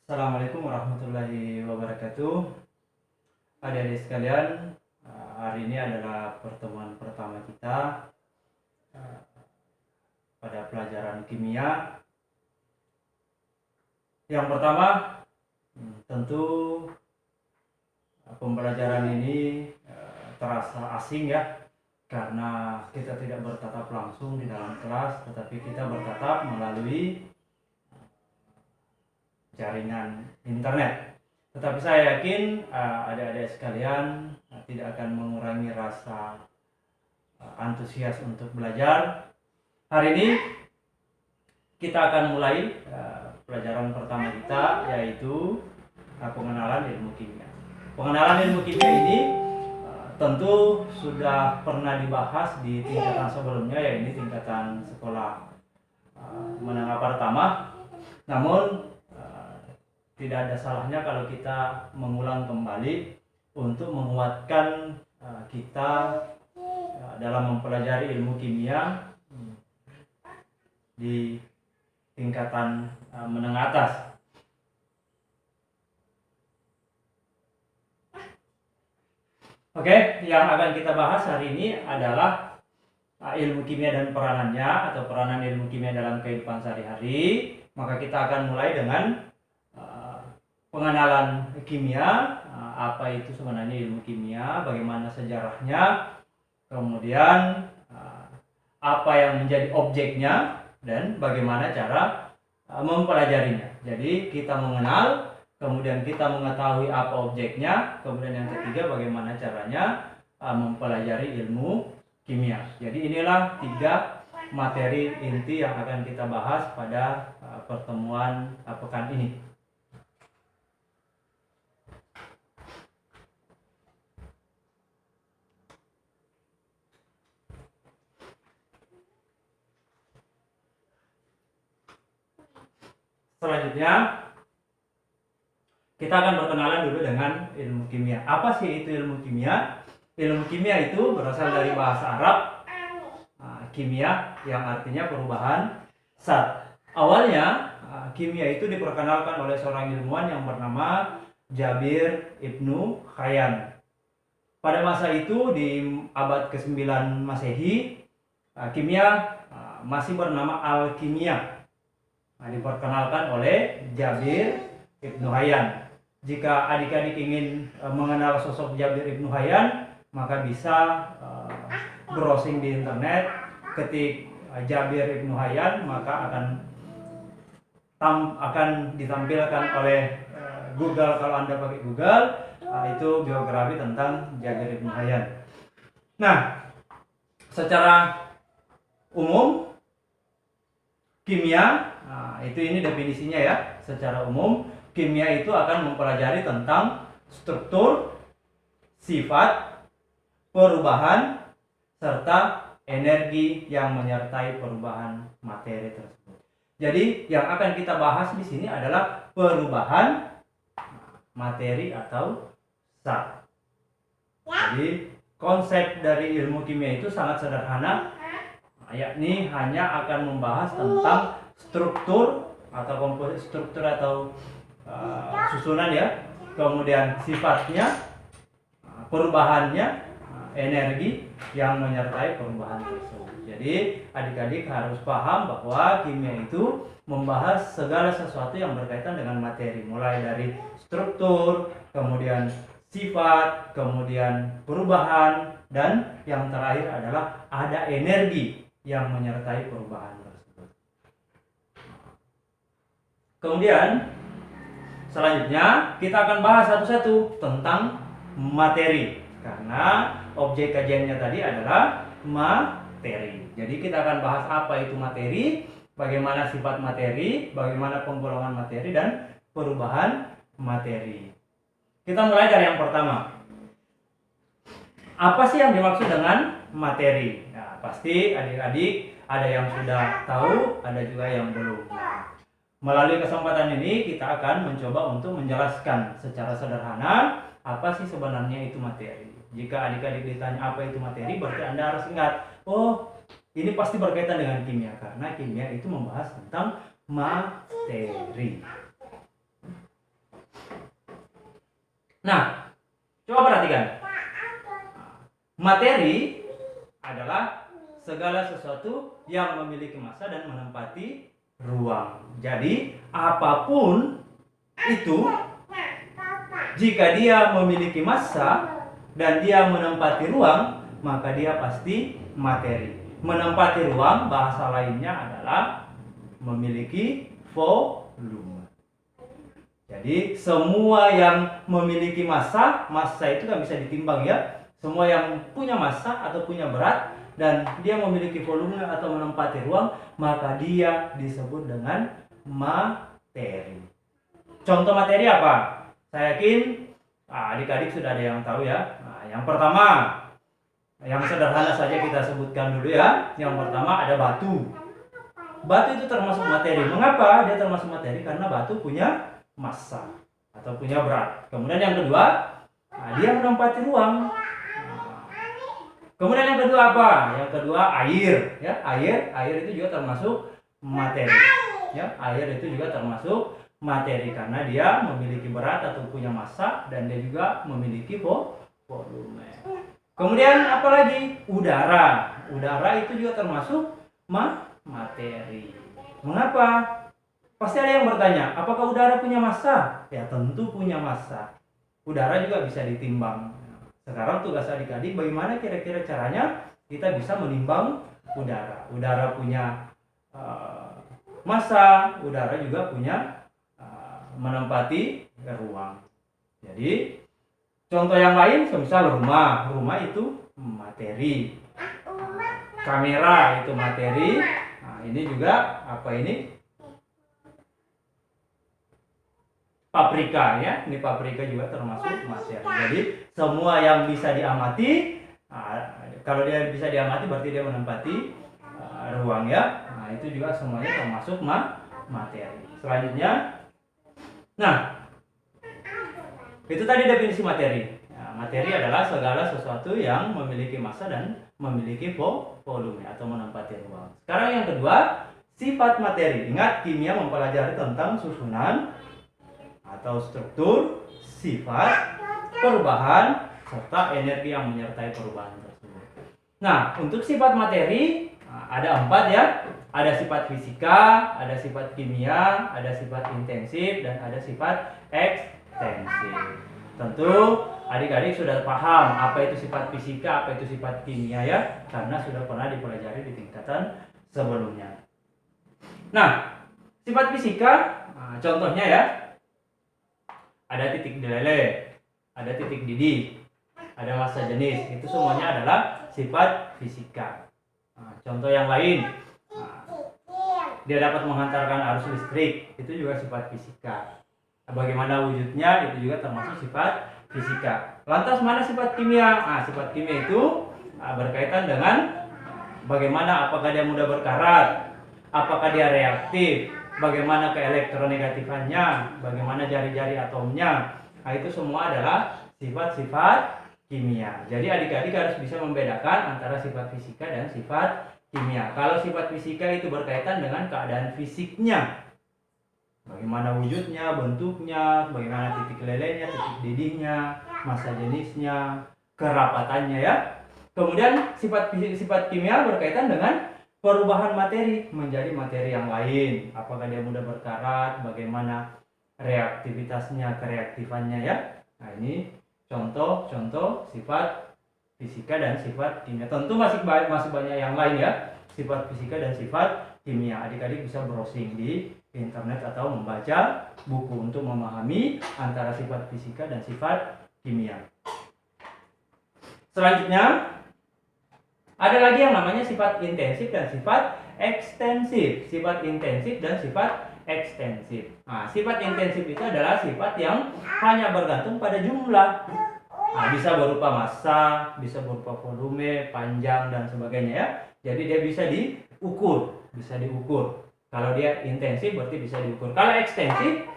Assalamualaikum warahmatullahi wabarakatuh. Adik-adik sekalian, hari ini adalah pertemuan pertama kita pada pelajaran kimia. Yang pertama, tentu pembelajaran ini terasa asing ya, karena kita tidak bertatap langsung di dalam kelas, tetapi kita bertatap melalui jaringan internet. Tetapi saya yakin adik-adik sekalian tidak akan mengurangi rasa antusias untuk belajar. Hari ini kita akan mulai pelajaran pertama kita, yaitu pengenalan ilmu kimia. Pengenalan ilmu kimia ini tentu sudah pernah dibahas di tingkatan sebelumnya, yaitu tingkatan sekolah menengah pertama. Namun tidak ada salahnya kalau kita mengulang kembali untuk menguatkan kita dalam mempelajari ilmu kimia di tingkatan menengah atas. Oke, yang akan kita bahas hari ini adalah ilmu kimia dan peranannya, atau peranan ilmu kimia dalam kehidupan sehari-hari. Maka kita akan mulai dengan pengenalan kimia, apa itu sebenarnya ilmu kimia, bagaimana sejarahnya, kemudian apa yang menjadi objeknya, dan bagaimana cara mempelajarinya. Jadi kita mengenal, kemudian kita mengetahui apa objeknya, kemudian yang ketiga bagaimana caranya mempelajari ilmu kimia. Jadi inilah 3 materi inti yang akan kita bahas pada pertemuan pekan ini. Selanjutnya kita akan berkenalan dulu dengan ilmu kimia. Apa sih itu ilmu kimia? Ilmu kimia itu berasal dari bahasa Arab kimia, yang artinya perubahan zat. Awalnya kimia itu diperkenalkan oleh seorang ilmuwan yang bernama Jabir Ibnu Hayyan. Pada masa itu di abad ke-9 Masehi, kimia masih bernama alkimia. Diperkenalkan oleh Jabir Ibnu Hayyan. Jika adik-adik ingin mengenal sosok Jabir Ibnu Hayyan, maka bisa browsing di internet, ketik Jabir Ibnu Hayyan, maka akan ditampilkan oleh Google. Kalau Anda pakai Google, itu biografi tentang Jabir Ibnu Hayyan. Nah, secara umum kimia, itu ini definisinya ya. Secara umum kimia itu akan mempelajari tentang struktur, sifat, perubahan, serta energi yang menyertai perubahan materi tersebut. Jadi yang akan kita bahas di sini adalah perubahan materi atau zat. Jadi konsep dari ilmu kimia itu sangat sederhana, yakni hanya akan membahas tentang struktur atau komposisi struktur atau susunan ya, kemudian sifatnya, perubahannya, energi yang menyertai perubahan tersebut. Jadi adik-adik harus paham bahwa kimia itu membahas segala sesuatu yang berkaitan dengan materi, mulai dari struktur, kemudian sifat, kemudian perubahan, dan yang terakhir adalah ada energi yang menyertai perubahan tersebut. Kemudian selanjutnya kita akan bahas satu-satu tentang materi, karena objek kajiannya tadi adalah materi. Jadi kita akan bahas apa itu materi, bagaimana sifat materi, bagaimana penggolongan materi, dan perubahan materi. Kita mulai dari yang pertama. Apa sih yang dimaksud dengan materi? Nah, pasti adik-adik ada yang sudah tahu, ada juga yang belum. Nah, melalui kesempatan ini kita akan mencoba untuk menjelaskan secara sederhana apa sih sebenarnya itu materi. Jika adik-adik ditanya apa itu materi, berarti Anda harus ingat, oh ini pasti berkaitan dengan kimia, karena kimia itu membahas tentang materi. Nah, coba perhatikan. Materi adalah segala sesuatu yang memiliki massa dan menempati ruang. Jadi, apapun itu, jika dia memiliki massa dan dia menempati ruang, maka dia pasti materi. Menempati ruang, bahasa lainnya adalah memiliki volume. Jadi semua yang memiliki massa itu kan bisa ditimbang ya. Semua yang punya massa atau punya berat dan dia memiliki volume atau menempati ruang, maka dia disebut dengan materi. Contoh materi apa? Saya yakin adik-adik sudah ada yang tahu ya. Nah, yang pertama, yang sederhana saja kita sebutkan dulu ya. Yang pertama ada batu. Batu itu termasuk materi. Mengapa dia termasuk materi? Karena batu punya massa atau punya berat. Kemudian yang kedua, dia menempati ruang. Kemudian yang kedua apa? Yang kedua air. Ya, air itu juga termasuk materi. Ya, air itu juga termasuk materi karena dia memiliki berat atau punya massa dan dia juga memiliki volume. Kemudian apa lagi? Udara. Udara itu juga termasuk materi. Mengapa? Pasti ada yang bertanya, apakah udara punya massa? Ya tentu punya massa. Udara juga bisa ditimbang. Sekarang tugas adik-adik bagaimana kira-kira caranya kita bisa menimbang udara. Udara punya massa, udara juga punya menempati ruang. Jadi contoh yang lain semisal rumah. Rumah itu materi. Kamera itu materi. Nah, ini juga apa ini? Paprika ya. Ini paprika juga termasuk materi. Jadi semua yang bisa diamati, kalau dia bisa diamati berarti dia menempati ruang ya. Nah, itu juga semuanya termasuk materi. Selanjutnya, nah, itu tadi definisi materi. Nah, materi adalah segala sesuatu yang memiliki massa dan memiliki volume atau menempati ruang. Sekarang yang kedua, sifat materi. Ingat, kimia mempelajari tentang susunan atau struktur, sifat, perubahan, serta energi yang menyertai perubahan tersebut. Nah, untuk sifat materi ada 4 ya. Ada sifat fisika, ada sifat kimia, ada sifat intensif, dan ada sifat ekstensif. Tentu adik-adik sudah paham apa itu sifat fisika, apa itu sifat kimia ya, karena sudah pernah dipelajari di tingkatan sebelumnya. Nah, sifat fisika, contohnya ya, ada titik dilele, ada titik didih, ada massa jenis, itu semuanya adalah sifat fisika. Contoh yang lain, dia dapat menghantarkan arus listrik, itu juga sifat fisika. Bagaimana wujudnya, itu juga termasuk sifat fisika. Lantas mana sifat kimia? Sifat kimia itu berkaitan dengan bagaimana, apakah dia mudah berkarat, apakah dia reaktif, bagaimana keelektronegatifannya, bagaimana jari-jari atomnya. Itu semua adalah sifat-sifat kimia. Jadi adik-adik harus bisa membedakan antara sifat fisika dan sifat kimia. Kalau sifat fisika itu berkaitan dengan keadaan fisiknya, bagaimana wujudnya, bentuknya, bagaimana titik lelenya, titik didihnya, massa jenisnya, kerapatannya ya. Kemudian sifat kimia berkaitan dengan perubahan materi menjadi materi yang lain. Apakah dia mudah berkarat, bagaimana reaktivitasnya, kereaktifannya ya. Nah, ini contoh-contoh sifat fisika dan sifat kimia. Tentu masih banyak yang lain ya, sifat fisika dan sifat kimia. Adik-adik bisa browsing di internet atau membaca buku untuk memahami antara sifat fisika dan sifat kimia. Selanjutnya ada lagi yang namanya sifat intensif dan sifat ekstensif. Sifat intensif dan sifat ekstensif. Sifat intensif itu adalah sifat yang hanya bergantung pada jumlah. Bisa berupa massa, bisa berupa volume, panjang dan sebagainya ya. Jadi dia bisa diukur. Kalau dia intensif berarti bisa diukur. Kalau ekstensif,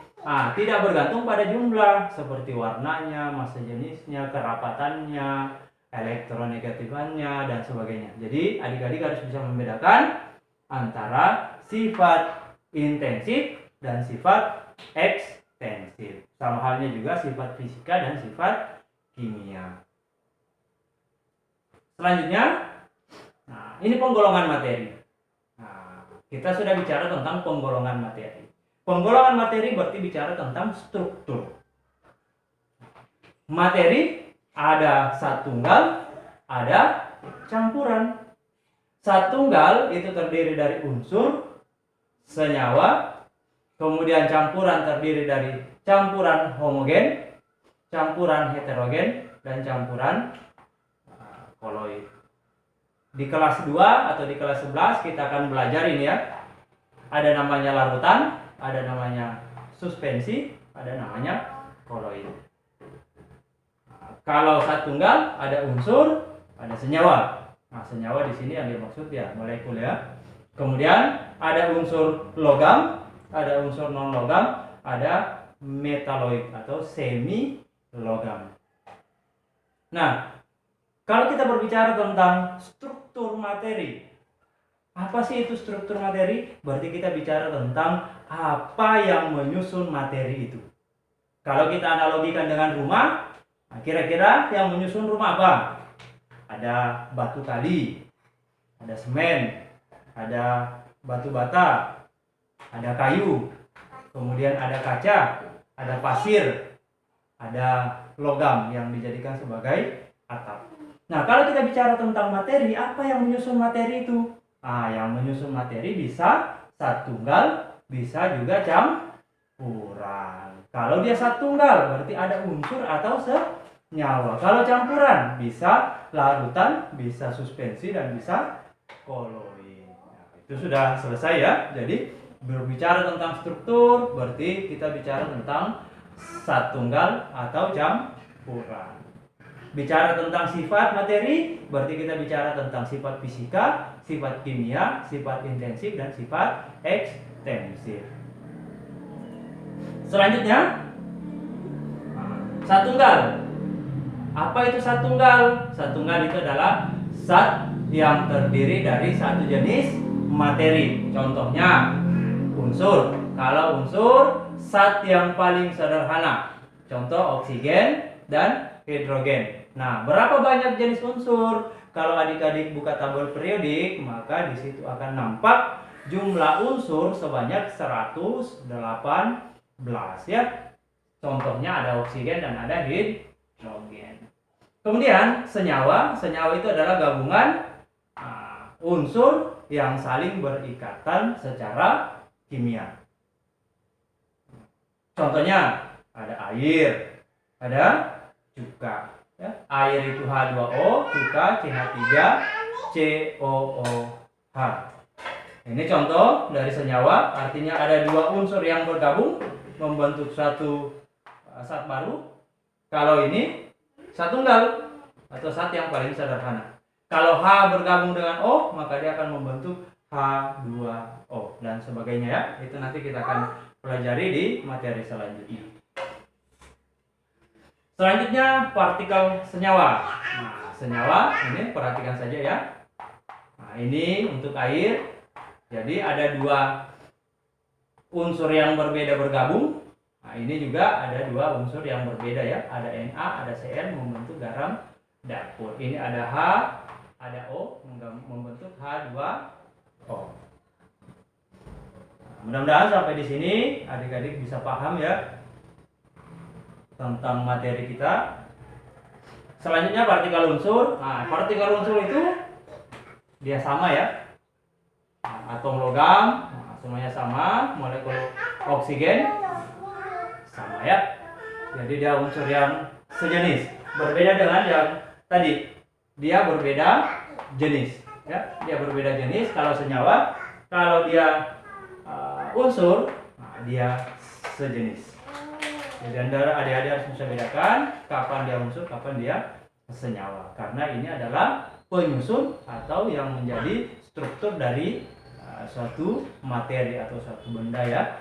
tidak bergantung pada jumlah seperti warnanya, massa jenisnya, kerapatannya, elektronegatifannya dan sebagainya. Jadi adik-adik harus bisa membedakan antara sifat intensif dan sifat ekstensif. Sama halnya juga sifat fisika dan sifat kimia. Selanjutnya, nah, ini penggolongan materi. Nah, kita sudah bicara tentang penggolongan materi. Penggolongan materi berarti bicara tentang struktur. Materi ada satunggal, ada campuran. Satunggal itu terdiri dari unsur, senyawa, kemudian campuran terdiri dari campuran homogen, campuran heterogen, dan campuran koloid. Di kelas 2 atau di kelas 11 kita akan belajar ini ya. Ada namanya larutan, ada namanya suspensi, ada namanya koloid. Kalau satunggal ada unsur, ada senyawa. Nah, senyawa di sini yang dimaksud ya molekul ya. Kemudian ada unsur logam, ada unsur non logam, ada metaloid atau semi logam. Nah, kalau kita berbicara tentang struktur materi, apa sih itu struktur materi? Berarti kita bicara tentang apa yang menyusun materi itu. Kalau kita analogikan dengan rumah, nah, kira-kira yang menyusun rumah apa? Ada batu kali, ada semen, ada batu bata, ada kayu, kemudian ada kaca, ada pasir, ada logam yang dijadikan sebagai atap. Nah, kalau kita bicara tentang materi, apa yang menyusun materi itu? Nah, yang menyusun materi bisa satunggal, bisa juga campuran. Kalau dia satunggal, berarti ada unsur atau senyawa. Kalau campuran, bisa larutan, bisa suspensi, dan bisa koloid. Nah, itu sudah selesai ya. Jadi, berbicara tentang struktur, berarti kita bicara tentang satunggal atau campuran. Bicara tentang sifat materi, berarti kita bicara tentang sifat fisika, sifat kimia, sifat intensif, dan sifat ekstensif. Selanjutnya, satunggal. Apa itu satunggal? Satunggal itu adalah zat yang terdiri dari satu jenis materi. Contohnya, unsur. Kalau unsur, zat yang paling sederhana. Contoh oksigen dan hidrogen. Nah, berapa banyak jenis unsur? Kalau adik-adik buka tabel periodik, maka di situ akan nampak jumlah unsur sebanyak 118 ya. Contohnya ada oksigen dan ada hidrogen. Kemudian senyawa. Senyawa itu adalah gabungan unsur yang saling berikatan secara kimia. Contohnya ada air, ada cuka. Ya, air itu H2O, cuka CH3COOH. Ini contoh dari senyawa, artinya ada dua unsur yang bergabung membentuk satu zat baru. Kalau ini satunggal atau zat yang paling sederhana. Kalau H bergabung dengan O, maka dia akan membentuk H2O dan sebagainya ya. Itu nanti kita akan pelajari di materi selanjutnya. Selanjutnya partikel senyawa. Nah, senyawa ini perhatikan saja ya. Nah, ini untuk air. Jadi ada dua unsur yang berbeda bergabung. Nah, ini juga ada dua unsur yang berbeda ya. Ada Na, ada Cl membentuk garam dapur. Ini ada H, ada O membentuk H2O. Nah, mudah-mudahan sampai di sini adik-adik bisa paham ya tentang materi kita. Selanjutnya partikel unsur. Nah, partikel unsur itu dia sama ya. Nah, atom logam, nah, semuanya sama. Molekul oksigen sama ya. Jadi dia unsur yang sejenis. Berbeda dengan yang tadi. Dia berbeda jenis ya. Dia berbeda jenis. Kalau senyawa, kalau dia unsur, nah, dia sejenis. Jadi adik-adik harus bisa bedakan kapan dia unsur, kapan dia senyawa. Karena ini adalah penyusun atau yang menjadi struktur dari suatu materi atau suatu benda ya.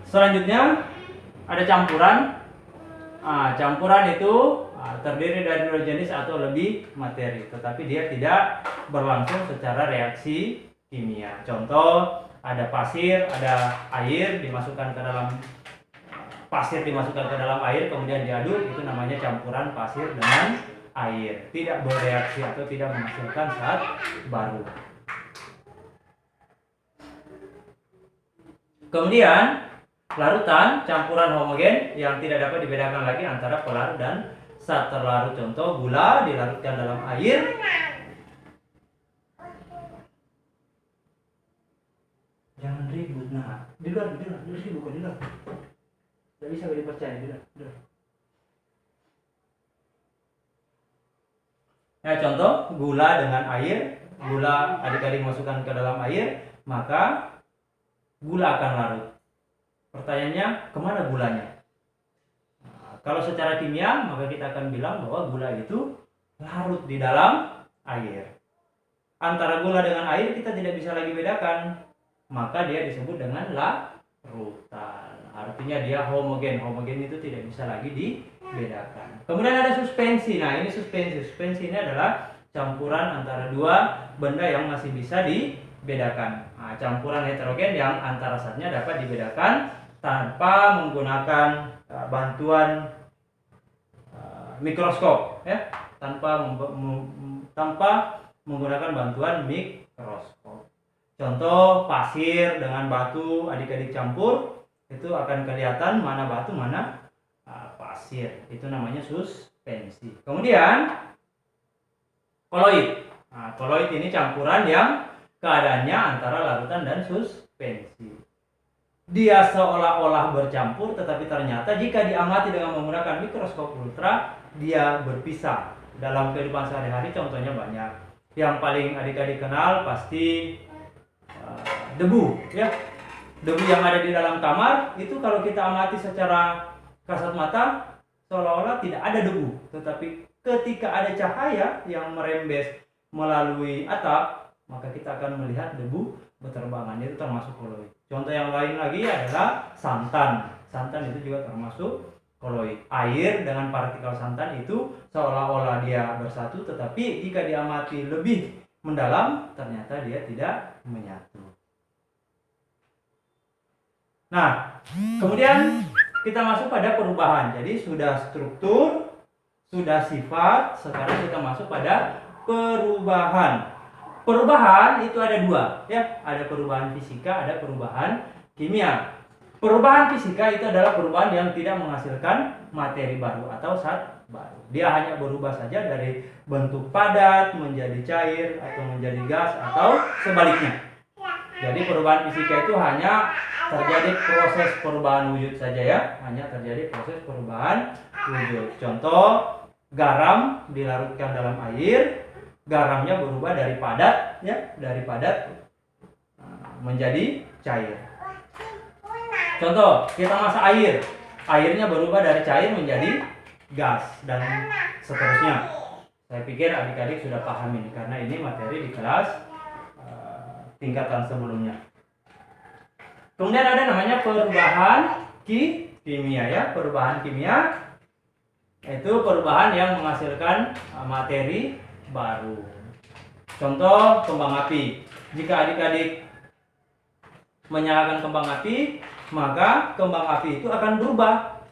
Selanjutnya ada campuran. Campuran itu terdiri dari 2 jenis atau lebih materi, tetapi dia tidak berlangsung secara reaksi kimia. Contoh, ada pasir, ada air dimasukkan ke dalam air, kemudian diaduk, itu namanya campuran pasir dengan air, tidak bereaksi atau tidak menghasilkan zat baru. Kemudian larutan, campuran homogen yang tidak dapat dibedakan lagi antara pelarut dan zat terlarut. Contoh, gula dilarutkan dalam air. Jangan ribut, nah. Di luar sibuk di luar. Tidak bisa dipercaya, di luar. Ya, contoh, gula dengan air. Gula adik-adik masukkan ke dalam air, maka gula akan larut. Pertanyaannya, kemana gulanya? Kalau secara kimia, maka kita akan bilang bahwa gula itu larut di dalam air. Antara gula dengan air kita tidak bisa lagi bedakan, maka dia disebut dengan larutan. Artinya dia homogen. Homogen itu tidak bisa lagi dibedakan. Kemudian ada suspensi. Nah, ini suspensi. Suspensi ini adalah campuran antara dua benda yang masih bisa dibedakan. Campuran heterogen yang antara zatnya dapat dibedakan tanpa menggunakan bantuan mikroskop, ya, tanpa menggunakan bantuan mikroskop. Contoh, pasir dengan batu adik-adik campur, itu akan kelihatan mana batu mana pasir. Itu namanya suspensi. Kemudian koloid. Koloid ini campuran yang keadaannya antara larutan dan suspensi. Dia seolah-olah bercampur, tetapi ternyata jika diamati dengan menggunakan mikroskop ultra, dia berpisah. Dalam kehidupan sehari-hari contohnya banyak. Yang paling adik-adik kenal pasti debu, ya. Debu yang ada di dalam kamar itu kalau kita amati secara kasat mata seolah-olah tidak ada debu, tetapi ketika ada cahaya yang merembes melalui atap, maka kita akan melihat debu berterbangan. Itu termasuk koloid. Contoh yang lain lagi adalah santan. Santan itu juga termasuk koloid. Air dengan partikel santan itu seolah-olah dia bersatu, tetapi jika diamati lebih mendalam ternyata dia tidak menyatu. Nah, kemudian kita masuk pada perubahan. Jadi sudah struktur, sudah sifat, sekarang kita masuk pada perubahan. Perubahan itu ada dua, ya. Ada perubahan fisika, ada perubahan kimia. Perubahan fisika itu adalah perubahan yang tidak menghasilkan materi baru atau zat baru. Dia hanya berubah saja dari bentuk padat menjadi cair atau menjadi gas atau sebaliknya. Jadi perubahan fisika itu hanya terjadi proses perubahan wujud saja, ya. Hanya terjadi proses perubahan wujud. Contoh, garam dilarutkan dalam air, garamnya berubah dari padat, ya, dari padat menjadi cair. Contoh, kita masak air, airnya berubah dari cair menjadi gas dan seterusnya. Saya pikir adik-adik sudah paham ini karena ini materi di kelas tingkatan sebelumnya. Kemudian ada namanya perubahan kimia, ya. Perubahan kimia itu perubahan yang menghasilkan materi baru. Contoh, kembang api. Jika adik-adik menyalakan kembang api, maka kembang api itu akan berubah.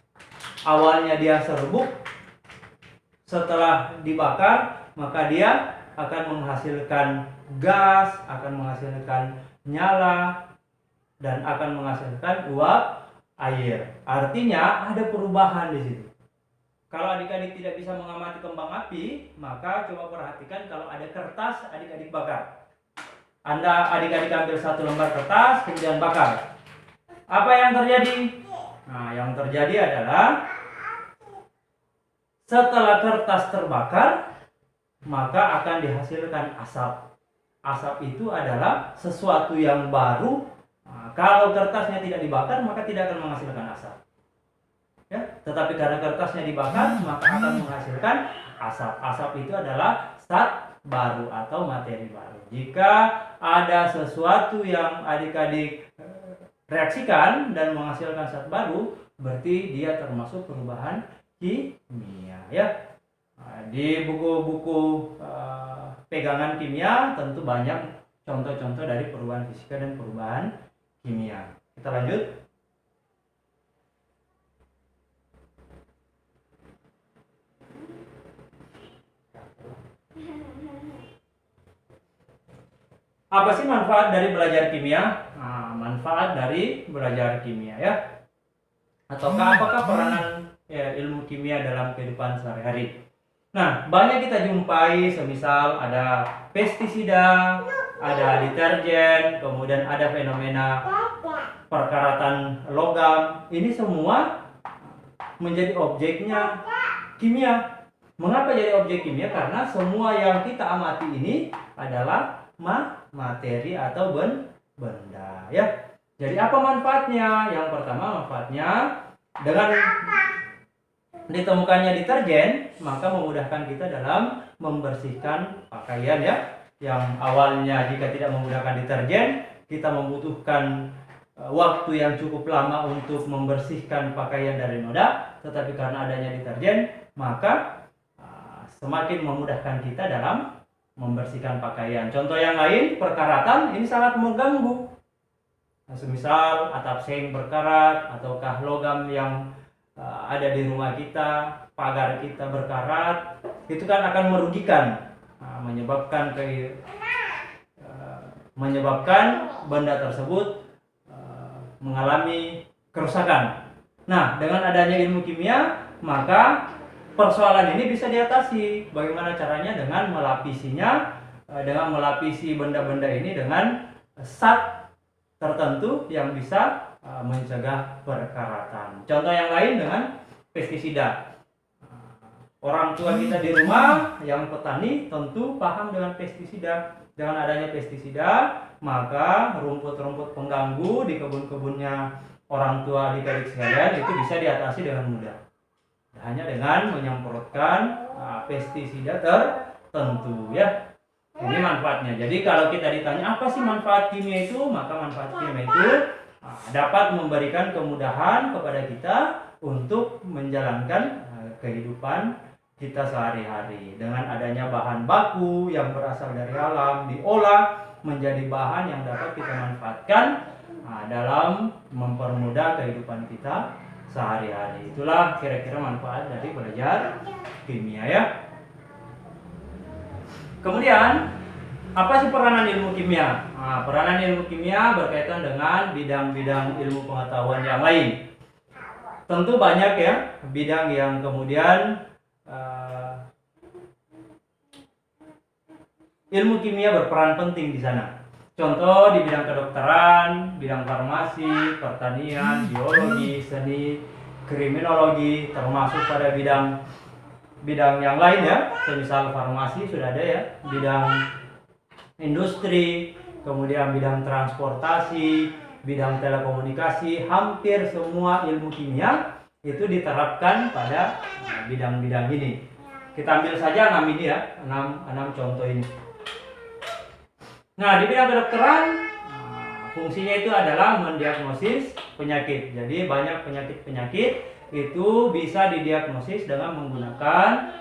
Awalnya dia serbuk, setelah dibakar maka dia akan menghasilkan gas, akan menghasilkan nyala, dan akan menghasilkan uap air. Artinya ada perubahan di situ. Kalau adik-adik tidak bisa mengamati kembang api, maka coba perhatikan kalau ada kertas adik-adik bakar. Adik-adik ambil satu lembar kertas, kemudian bakar. Apa yang terjadi? Nah, yang terjadi adalah setelah kertas terbakar, maka akan dihasilkan asap. Asap itu adalah sesuatu yang baru. Nah, kalau kertasnya tidak dibakar, maka tidak akan menghasilkan asap. Ya, tetapi karena kertasnya dibakar, maka akan menghasilkan asap. Asap itu adalah zat baru atau materi baru. Jika ada sesuatu yang adik-adik reaksikan dan menghasilkan zat baru, berarti dia termasuk perubahan kimia ya. Di buku-buku pegangan kimia tentu banyak contoh-contoh dari perubahan fisika dan perubahan kimia. Kita lanjut. Apa sih manfaat dari belajar kimia? Nah, manfaat dari belajar kimia ya. Ataukah apakah peranan ilmu kimia dalam kehidupan sehari-hari? Nah, banyak kita jumpai semisal ada pestisida, ada deterjen, kemudian ada fenomena perkaratan logam. Ini semua menjadi objeknya kimia. Mengapa jadi objek kimia? Karena semua yang kita amati ini adalah materi atau benda ya. Jadi apa manfaatnya? Yang pertama manfaatnya dengan ditemukannya deterjen, maka memudahkan kita dalam membersihkan pakaian ya. Yang awalnya jika tidak menggunakan deterjen, kita membutuhkan waktu yang cukup lama untuk membersihkan pakaian dari noda, tetapi karena adanya deterjen, maka semakin memudahkan kita dalam membersihkan pakaian. Contoh yang lain, perkaratan ini sangat mengganggu. Semisal atap seng berkarat, ataukah logam yang ada di rumah kita, pagar kita berkarat, itu kan akan merugikan, menyebabkan benda tersebut mengalami kerusakan. Nah, dengan adanya ilmu kimia, maka persoalan ini bisa diatasi. Bagaimana caranya? Dengan melapisinya, dengan melapisi benda-benda ini dengan zat tertentu yang bisa mencegah perkaratan. Contoh yang lain dengan pestisida. Orang tua kita di rumah yang petani tentu paham dengan pestisida. Dengan adanya pestisida, maka rumput-rumput pengganggu di kebun-kebunnya orang tua adik-adik sekalian itu bisa diatasi dengan mudah. Hanya dengan menyemprotkan pestisida tertentu ya. Ini manfaatnya. Jadi kalau kita ditanya apa sih manfaat kimia itu, maka manfaat kimia itu dapat memberikan kemudahan kepada kita untuk menjalankan kehidupan kita sehari-hari. Dengan adanya bahan baku yang berasal dari alam diolah menjadi bahan yang dapat kita manfaatkan dalam mempermudah kehidupan kita sehari-hari. Itulah kira-kira manfaat dari belajar kimia ya. Kemudian apa sih peranan ilmu kimia? Peranan ilmu kimia berkaitan dengan bidang-bidang ilmu pengetahuan yang lain. Tentu banyak ya bidang yang kemudian ilmu kimia berperan penting di sana. Contoh di bidang kedokteran, bidang farmasi, pertanian, biologi, seni, kriminologi, termasuk pada bidang yang lain ya. Semisal farmasi sudah ada ya, bidang industri, kemudian bidang transportasi, bidang telekomunikasi, hampir semua ilmu kimia itu diterapkan pada bidang-bidang ini. Kita ambil saja 6 ini ya, 6 contoh ini. Nah, di bidang kedokteran fungsinya itu adalah mendiagnosis penyakit. Jadi banyak penyakit-penyakit itu bisa didiagnosis dengan menggunakan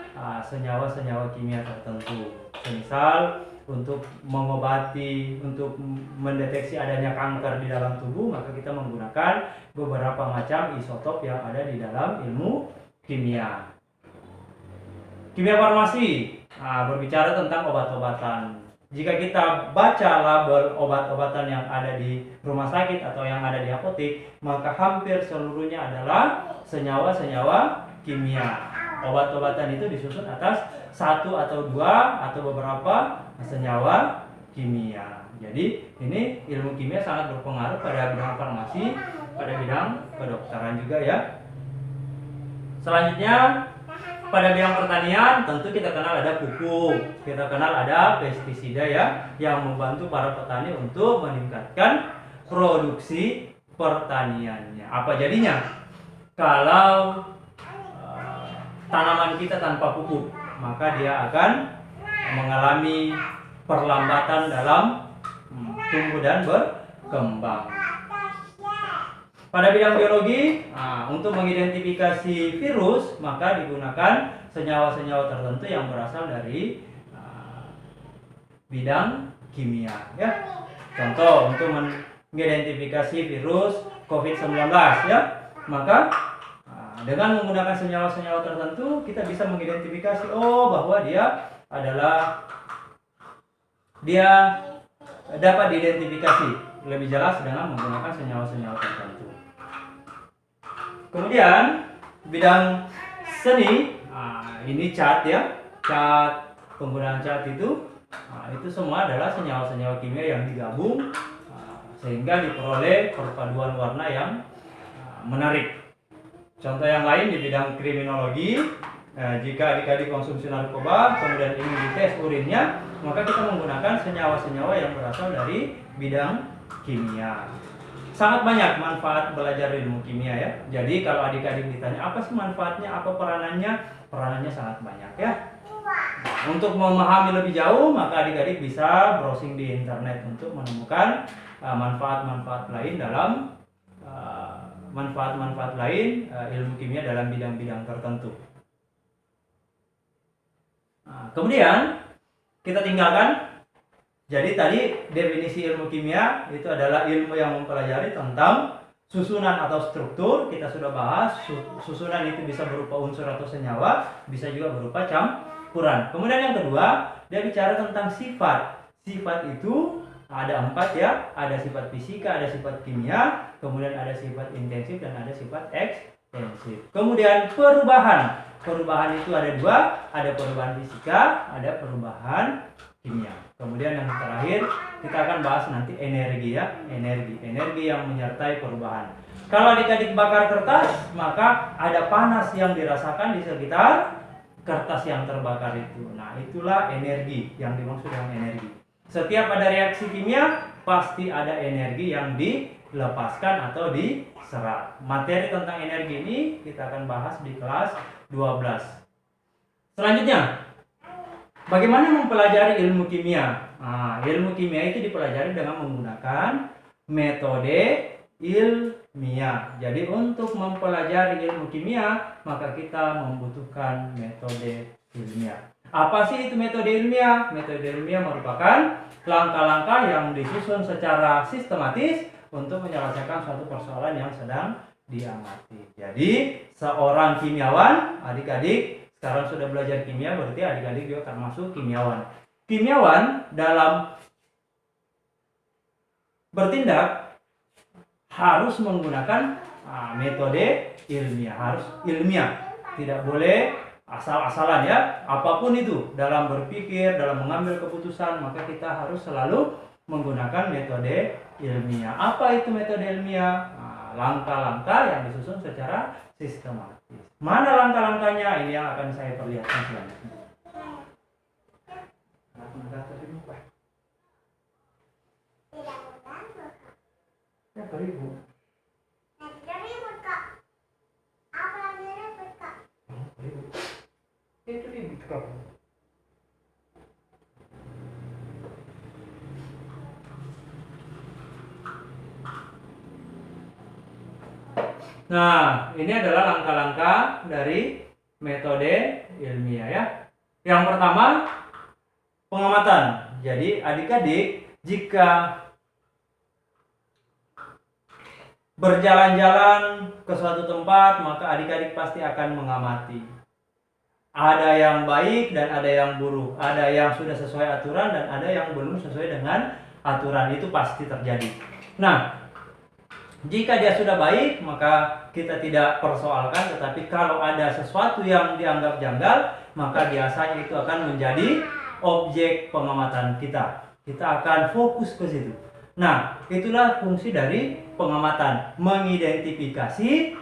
senyawa-senyawa kimia tertentu. Misal untuk mengobati, untuk mendeteksi adanya kanker di dalam tubuh, maka kita menggunakan beberapa macam isotop yang ada di dalam ilmu kimia. Kimia farmasi berbicara tentang obat-obatan. Jika kita baca label obat-obatan yang ada di rumah sakit atau yang ada di apotek, maka hampir seluruhnya adalah senyawa-senyawa kimia. Obat-obatan itu disusun atas 1 atau 2 atau beberapa senyawa kimia. Jadi ini ilmu kimia sangat berpengaruh pada bidang farmasi, pada bidang kedokteran juga ya. Selanjutnya pada bidang pertanian tentu kita kenal ada pupuk, kita kenal ada pestisida ya, yang membantu para petani untuk meningkatkan produksi pertaniannya. Apa jadinya kalau tanaman kita tanpa pupuk? Maka dia akan mengalami perlambatan dalam tumbuh dan berkembang. Pada bidang biologi, untuk mengidentifikasi virus, maka digunakan senyawa-senyawa tertentu yang berasal dari bidang kimia, ya. Contoh untuk mengidentifikasi virus COVID-19, ya, maka dengan menggunakan senyawa-senyawa tertentu kita bisa mengidentifikasi bahwa dia dapat diidentifikasi lebih jelas dengan menggunakan senyawa-senyawa tertentu. Kemudian bidang seni, ini cat, ya, cat, penggunaan cat itu semua adalah senyawa-senyawa kimia yang digabung sehingga diperoleh perpaduan warna yang menarik. Contoh yang lain di bidang kriminologi, jika adik-adik konsumsi narkoba kemudian ingin dites urinnya, maka kita menggunakan senyawa-senyawa yang berasal dari bidang kimia. Sangat banyak manfaat belajar ilmu kimia, ya. Jadi kalau adik-adik ditanya apa sih manfaatnya, apa peranannya sangat banyak, ya. Untuk memahami lebih jauh, maka adik-adik bisa browsing di internet untuk menemukan manfaat-manfaat lain dalam ilmu kimia dalam bidang-bidang tertentu. Kemudian kita tinggalkan. Jadi tadi definisi ilmu kimia itu adalah ilmu yang mempelajari tentang susunan atau struktur. Kita sudah bahas susunan itu bisa berupa unsur atau senyawa, bisa juga berupa campuran. Kemudian yang kedua, dia bicara tentang sifat. Sifat itu ada 4, ya. Ada sifat fisika, ada sifat kimia, kemudian ada sifat intensif dan ada sifat ekstensif. Kemudian perubahan. Perubahan itu ada 2, ada perubahan fisika, ada perubahan kimia. Kemudian yang terakhir kita akan bahas nanti energi, ya. Energi yang menyertai perubahan. Kalau adik-adik bakar kertas, maka ada panas yang dirasakan di sekitar kertas yang terbakar itu. Nah, itulah energi yang dimaksud dengan energi. Setiap ada reaksi kimia pasti ada energi yang dilepaskan atau diserap. Materi tentang energi ini kita akan bahas di kelas 12. Selanjutnya, bagaimana mempelajari ilmu kimia? Ilmu kimia itu dipelajari dengan menggunakan metode ilmiah. Jadi untuk mempelajari ilmu kimia, maka kita membutuhkan metode ilmiah. Apa sih itu metode ilmiah? Metode ilmiah merupakan langkah-langkah yang disusun secara sistematis untuk menyelesaikan suatu persoalan yang sedang diamati. Jadi seorang kimiawan, adik-adik sekarang sudah belajar kimia, berarti adik-adik juga termasuk kimiawan. Kimiawan dalam bertindak harus menggunakan metode ilmiah, harus ilmiah, tidak boleh asal-asalan, ya. Apapun itu dalam berpikir, dalam mengambil keputusan, maka kita harus selalu menggunakan metode ilmiah. Apa itu metode ilmiah? Langkah-langkah yang disusun secara sistematis. Mana langkah-langkahnya? Ini yang akan saya perlihatkan selanjutnya. Ya, beribu. Itu ribut kamu. Nah, ini adalah langkah-langkah dari metode ilmiah, ya. Yang pertama, pengamatan. Jadi adik-adik jika berjalan-jalan ke suatu tempat, maka adik-adik pasti akan mengamati. Ada yang baik dan ada yang buruk. Ada yang sudah sesuai aturan dan ada yang belum sesuai dengan aturan. Itu pasti terjadi. Nah, jika dia sudah baik, maka kita tidak persoalkan. Tetapi kalau ada sesuatu yang dianggap janggal, maka biasanya itu akan menjadi objek pengamatan kita. Kita akan fokus ke situ. Nah, itulah fungsi dari pengamatan. Mengidentifikasi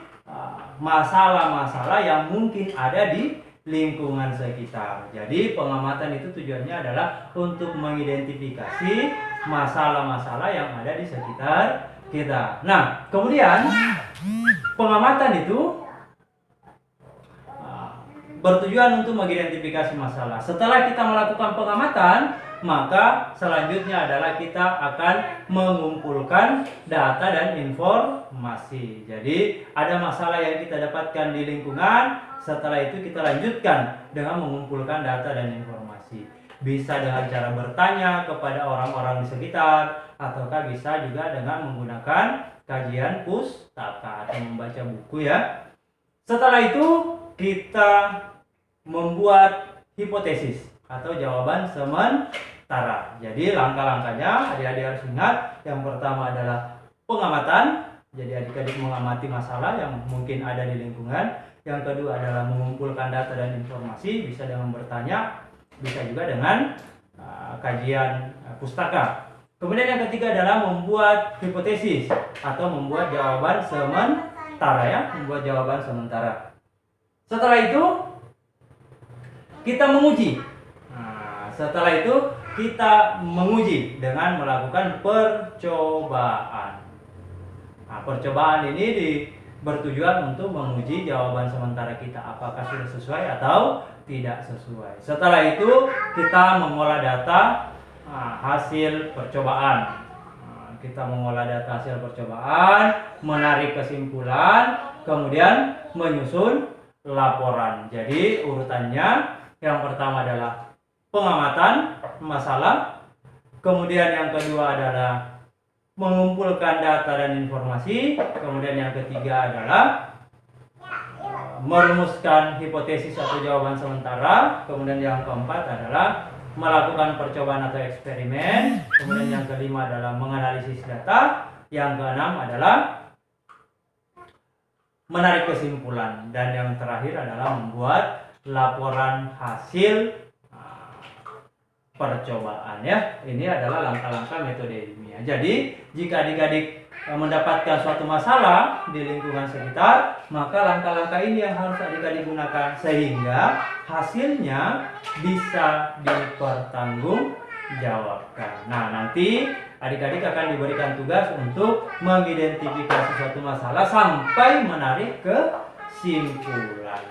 masalah-masalah yang mungkin ada di lingkungan sekitar. Jadi pengamatan itu tujuannya adalah untuk mengidentifikasi masalah-masalah yang ada di sekitar kita. Nah, kemudian pengamatan itu bertujuan untuk mengidentifikasi masalah. Setelah kita melakukan pengamatan, maka selanjutnya adalah kita akan mengumpulkan data dan informasi. Jadi ada masalah yang kita dapatkan di lingkungan, setelah itu kita lanjutkan dengan mengumpulkan data dan informasi. Bisa dengan cara bertanya kepada orang-orang di sekitar, ataukah bisa juga dengan menggunakan kajian pustaka atau membaca buku ya. Setelah itu kita membuat hipotesis atau jawaban sementara. Jadi langkah-langkahnya adik-adik harus ingat. Yang pertama adalah pengamatan. Jadi adik-adik mengamati masalah yang mungkin ada di lingkungan. Yang kedua adalah mengumpulkan data dan informasi, bisa dengan bertanya, bisa juga dengan kajian pustaka. Kemudian yang ketiga adalah membuat hipotesis atau membuat jawaban sementara ya, membuat jawaban sementara. Setelah itu kita menguji. Setelah itu kita menguji dengan melakukan percobaan. Percobaan ini bertujuan untuk menguji jawaban sementara kita apakah sudah sesuai atau tidak sesuai. Setelah itu kita mengolah data hasil percobaan. Kita mengolah data hasil percobaan, menarik kesimpulan, kemudian menyusun laporan. Jadi urutannya yang pertama adalah pengamatan masalah, kemudian yang kedua adalah mengumpulkan data dan informasi, kemudian yang ketiga adalah merumuskan hipotesis atau jawaban sementara, kemudian yang keempat adalah melakukan percobaan atau eksperimen, kemudian yang kelima adalah menganalisis data, yang keenam adalah menarik kesimpulan, dan yang terakhir adalah membuat laporan hasil percobaan ya. Ini adalah langkah-langkah metode ilmiah. Jadi jika adik-adik mendapatkan suatu masalah di lingkungan sekitar, maka langkah-langkah ini yang harus adik-adik gunakan sehingga hasilnya bisa dipertanggungjawabkan. Nah, nanti adik-adik akan diberikan tugas untuk mengidentifikasi suatu masalah sampai menarik kesimpulan.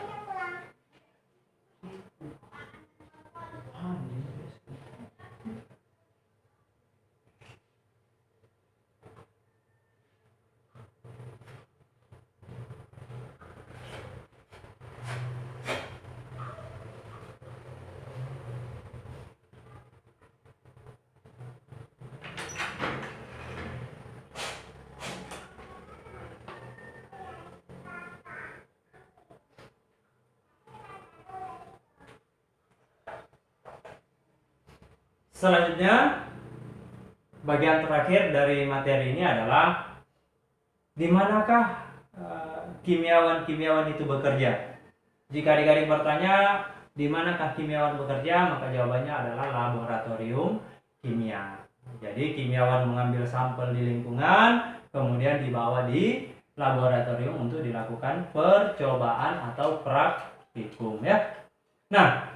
Selanjutnya, bagian terakhir dari materi ini adalah di manakah kimia-kimia itu bekerja. Jika adik-adik bertanya di manakah kimia bekerja, maka jawabannya adalah laboratorium kimia. Jadi kimia mengambil sampel di lingkungan, kemudian dibawa di laboratorium untuk dilakukan percobaan atau praktikum ya. Nah,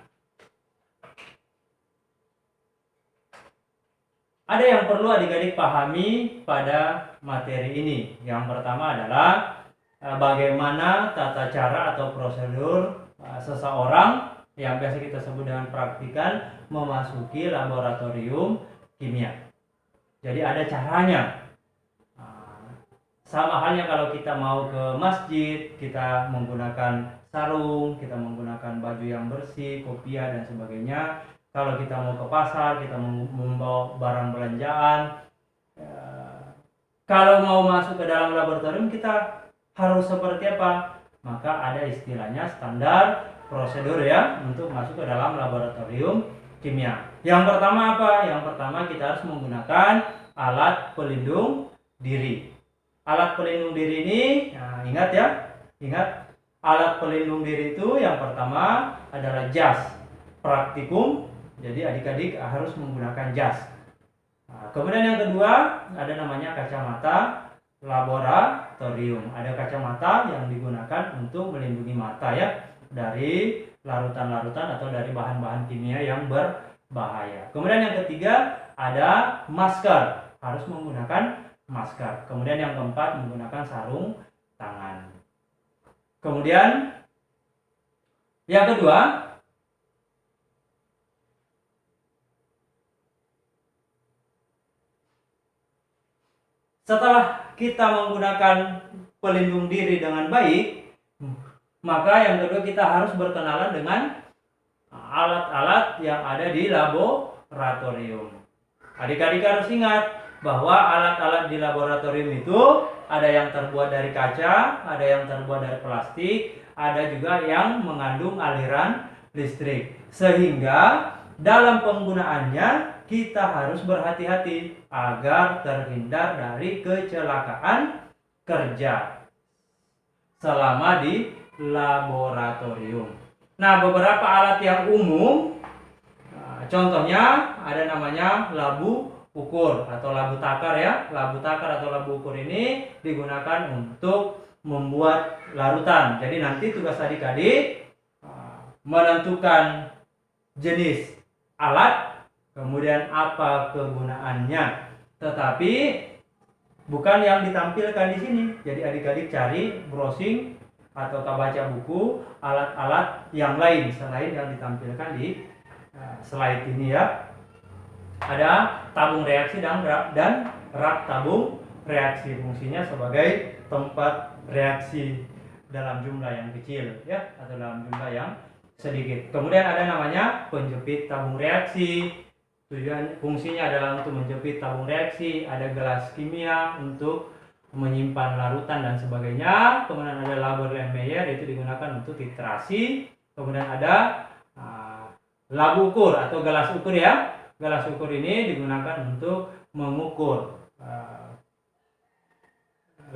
ada yang perlu adik-adik pahami pada materi ini. Yang pertama adalah bagaimana tata cara atau prosedur seseorang yang biasa kita sebut dengan praktikan memasuki laboratorium kimia. Jadi ada caranya. Sama halnya kalau kita mau ke masjid, kita menggunakan sarung, kita menggunakan baju yang bersih, kopiah dan sebagainya. Kalau kita mau ke pasar, kita membawa barang belanjaan. Kalau mau masuk ke dalam laboratorium, kita harus seperti apa? Maka ada istilahnya standar prosedur ya untuk masuk ke dalam laboratorium kimia. Yang pertama apa? Yang pertama kita harus menggunakan alat pelindung diri. Alat pelindung diri ini, nah, ingat ya, ingat alat pelindung diri itu yang pertama adalah jas praktikum. Jadi adik-adik harus menggunakan jas. Nah, kemudian yang kedua ada namanya kacamata laboratorium. Ada kacamata yang digunakan untuk melindungi mata ya dari larutan-larutan atau dari bahan-bahan kimia yang berbahaya. Kemudian yang ketiga ada masker. Harus menggunakan masker. Kemudian yang keempat menggunakan sarung tangan. Kemudian Yang kedua, setelah kita menggunakan pelindung diri dengan baik, maka yang kedua kita harus berkenalan dengan alat-alat yang ada di laboratorium. Adik-adik harus ingat bahwa alat-alat di laboratorium itu ada yang terbuat dari kaca, ada yang terbuat dari plastik, ada juga yang mengandung aliran listrik. Sehingga dalam penggunaannya kita harus berhati-hati agar terhindar dari kecelakaan kerja selama di laboratorium. Nah, beberapa alat yang umum, contohnya ada namanya labu ukur atau labu takar ya. Labu takar atau labu ukur ini digunakan untuk membuat larutan. Jadi nanti tugas adik-adik menentukan jenis alat, kemudian apa kegunaannya. Tetapi bukan yang ditampilkan di sini. Jadi adik-adik cari browsing atau baca buku alat-alat yang lain selain yang ditampilkan di slide ini ya. Ada tabung reaksi dan rak tabung reaksi, fungsinya sebagai tempat reaksi dalam jumlah yang kecil ya, atau dalam jumlah yang sedikit. Kemudian ada namanya penjepit tabung reaksi. Fungsinya adalah untuk menjepit tabung reaksi. Ada gelas kimia untuk menyimpan larutan dan sebagainya. Kemudian ada Laberle-Meyer, itu digunakan untuk titrasi. Kemudian ada labu ukur atau gelas ukur ya. Gelas ukur ini digunakan untuk mengukur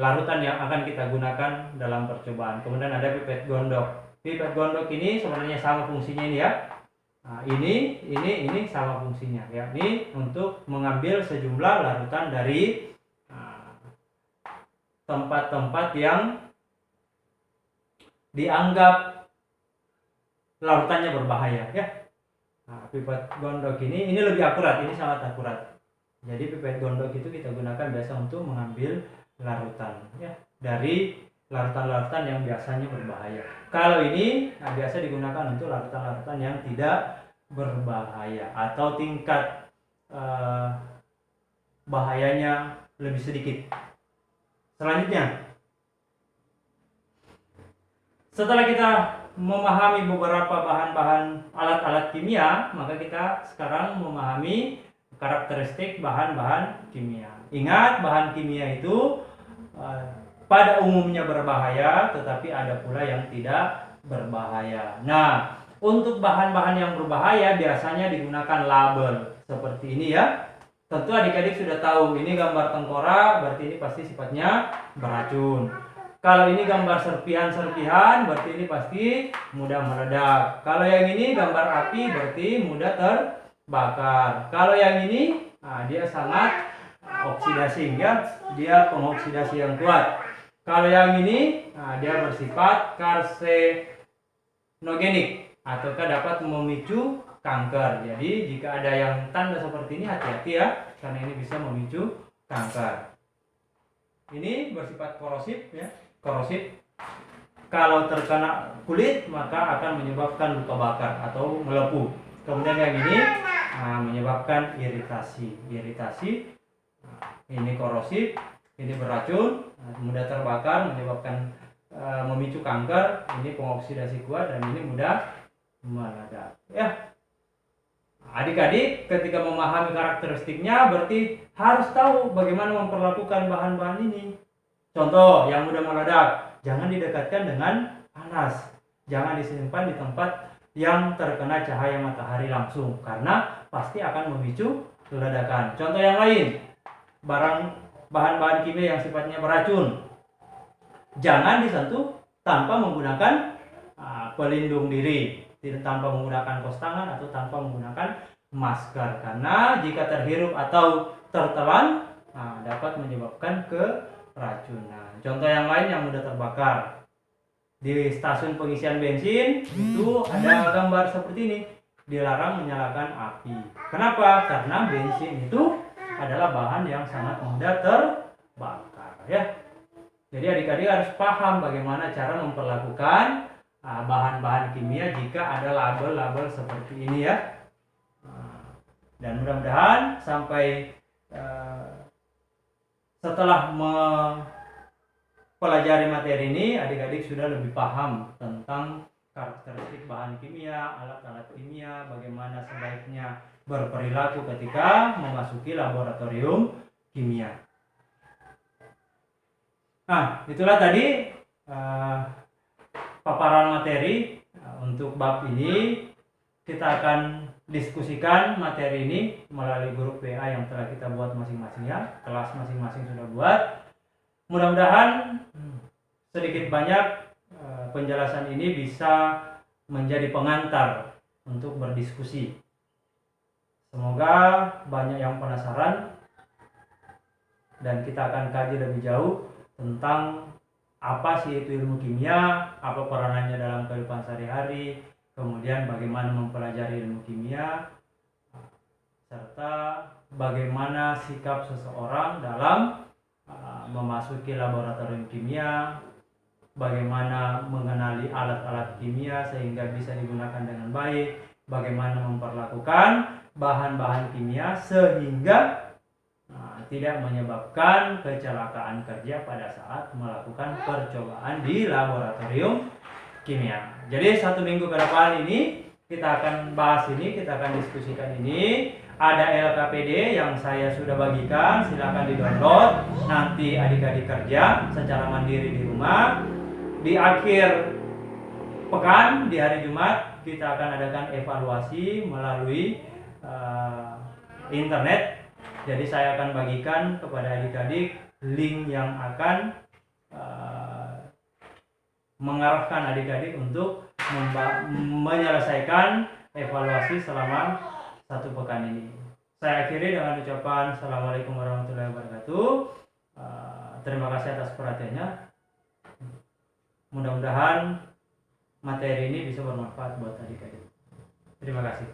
larutan yang akan kita gunakan dalam percobaan. Kemudian ada pipet gondok. Pipet gondok ini sebenarnya sama fungsinya ini ya. Nah, ini sama fungsinya ya. Ini untuk mengambil sejumlah larutan dari tempat-tempat yang dianggap larutannya berbahaya ya. Nah, pipet gondok ini lebih akurat, ini sangat akurat. Jadi pipet gondok itu kita gunakan biasa untuk mengambil larutan ya dari larutan-larutan yang biasanya berbahaya. Kalau ini biasa digunakan untuk larutan-larutan yang tidak berbahaya atau tingkat bahayanya lebih sedikit. Selanjutnya, setelah kita memahami beberapa bahan-bahan alat-alat kimia, maka kita sekarang memahami karakteristik bahan-bahan kimia. Ingat, bahan kimia itu pada umumnya berbahaya, tetapi ada pula yang tidak berbahaya. Nah, untuk bahan-bahan yang berbahaya biasanya digunakan label seperti ini ya. Tentu adik-adik sudah tahu, ini gambar tengkorak, berarti ini pasti sifatnya beracun. Kalau ini gambar serpihan-serpihan, berarti ini pasti mudah meledak. Kalau yang ini gambar api, berarti mudah terbakar. Kalau yang ini, dia sangat oksidasi ya, dia pengoksidasi yang kuat. Kalau yang ini, dia bersifat karsinogenik ataukah dapat memicu kanker. Jadi jika ada yang tanda seperti ini, hati-hati ya, karena ini bisa memicu kanker. Ini bersifat korosif ya, korosif. Kalau terkena kulit maka akan menyebabkan luka bakar atau melepuh. Kemudian yang ini menyebabkan iritasi. Ini korosif, ini beracun, mudah terbakar, menyebabkan memicu kanker. Ini pengoksidasi kuat dan ini mudah meledak ya. Adik-adik ketika memahami karakteristiknya berarti harus tahu bagaimana memperlakukan bahan-bahan ini. Contoh yang mudah meledak, jangan didekatkan dengan panas. Jangan disimpan di tempat yang terkena cahaya matahari langsung karena pasti akan memicu ledakan. Contoh yang lain, bahan-bahan kimia yang sifatnya beracun. Jangan disentuh tanpa menggunakan pelindung diri. Tidak tanpa menggunakan kaos tangan atau tanpa menggunakan masker, karena jika terhirup atau tertelan dapat menyebabkan keracunan. Contoh yang lain yang mudah terbakar, di stasiun pengisian bensin itu ada gambar seperti ini, dilarang menyalakan api. Kenapa? Karena bensin itu adalah bahan yang sangat mudah terbakar ya. Jadi adik-adik harus paham bagaimana cara memperlakukan bahan-bahan kimia jika ada label-label seperti ini ya. Dan mudah-mudahan sampai setelah mempelajari materi ini, adik-adik sudah lebih paham tentang karakteristik bahan kimia, alat-alat kimia, bagaimana sebaiknya berperilaku ketika memasuki laboratorium kimia. Nah, itulah tadi paparan materi untuk bab ini. Kita akan diskusikan materi ini melalui grup WA yang telah kita buat masing-masing ya. Kelas masing-masing sudah buat. Mudah-mudahan sedikit banyak penjelasan ini bisa menjadi pengantar untuk berdiskusi. Semoga banyak yang penasaran dan kita akan kaji lebih jauh tentang apa sih itu ilmu kimia, apa peranannya dalam kehidupan sehari-hari, kemudian bagaimana mempelajari ilmu kimia, serta bagaimana sikap seseorang dalam memasuki laboratorium kimia, bagaimana mengenali alat-alat kimia sehingga bisa digunakan dengan baik, bagaimana memperlakukan bahan-bahan kimia sehingga tidak menyebabkan kecelakaan kerja pada saat melakukan percobaan di laboratorium kimia. Jadi 1 minggu ke depan ini kita akan bahas ini, kita akan diskusikan ini. Ada LKPD yang saya sudah bagikan, silakan di-download. Nanti adik-adik kerja secara mandiri di rumah. Di akhir pekan, di hari Jumat, kita akan adakan evaluasi melalui internet. Jadi saya akan bagikan kepada adik-adik link yang akan mengarahkan adik-adik untuk menyelesaikan evaluasi selama 1 pekan ini. Saya akhiri dengan ucapan Assalamualaikum warahmatullahi wabarakatuh. Terima kasih atas perhatiannya. Mudah-mudahan materi ini bisa bermanfaat buat adik-adik. Terima kasih.